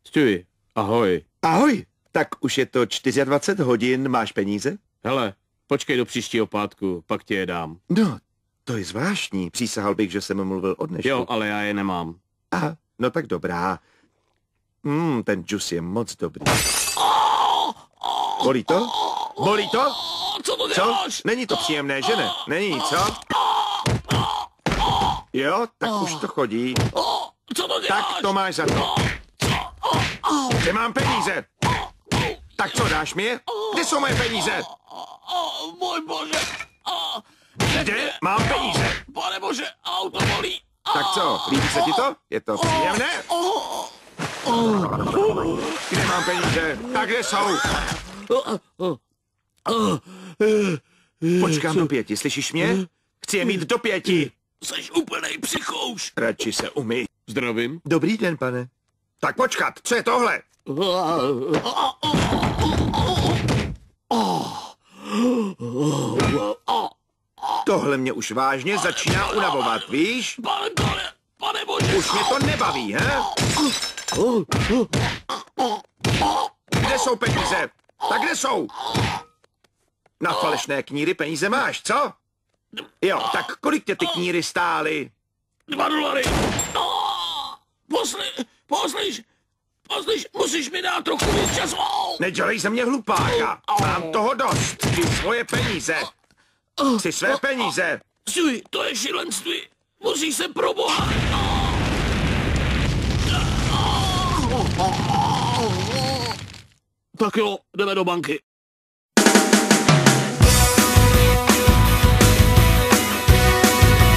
Stewie, ahoj. Ahoj, tak už je to 24 hodin, máš peníze? Hele, počkej do příštího pátku, pak ti je dám. No, to je zvláštní, přísahal bych, že jsem mluvil o dnešku. Jo, ale já je nemám. Aha, no tak dobrá. Ten džus je moc dobrý. Bolí to? Bolí to? Co to děláš? Co? Není to příjemné, že ne? Není, co? Jo, tak už to chodí. Co to děláš? Tak to máš za to. Nemám peníze. Tak co, dáš mi je? Kde jsou moje peníze? Můj bože. Kde? Mám peníze. Pane bože, auto bolí. Tak co, líbí se ti to? Je to příjemné? Kde mám peníze? A kde jsou? Počkám do 5, slyšíš mě? Chci je mít do 5. Jseš úplnej psychouš. Radši se umyj. Zdravím. Dobrý den, pane. Tak počkat, co je tohle? Tohle mě už vážně začíná unavovat, víš? Pane bože. Už mě to nebaví, he? Kde jsou peníze? Tak kde jsou? Na falešné kníry peníze máš, co? Jo, tak kolik tě ty kníry stály? $2. Poslyš, musíš mi dát trochu víc času. Nedělej ze mě hlupáka. Mám toho dost. Ty svoje peníze. Chci své peníze. Stewie, to je šílenství. Musíš se pro boha. Tak jo, jdeme do banky.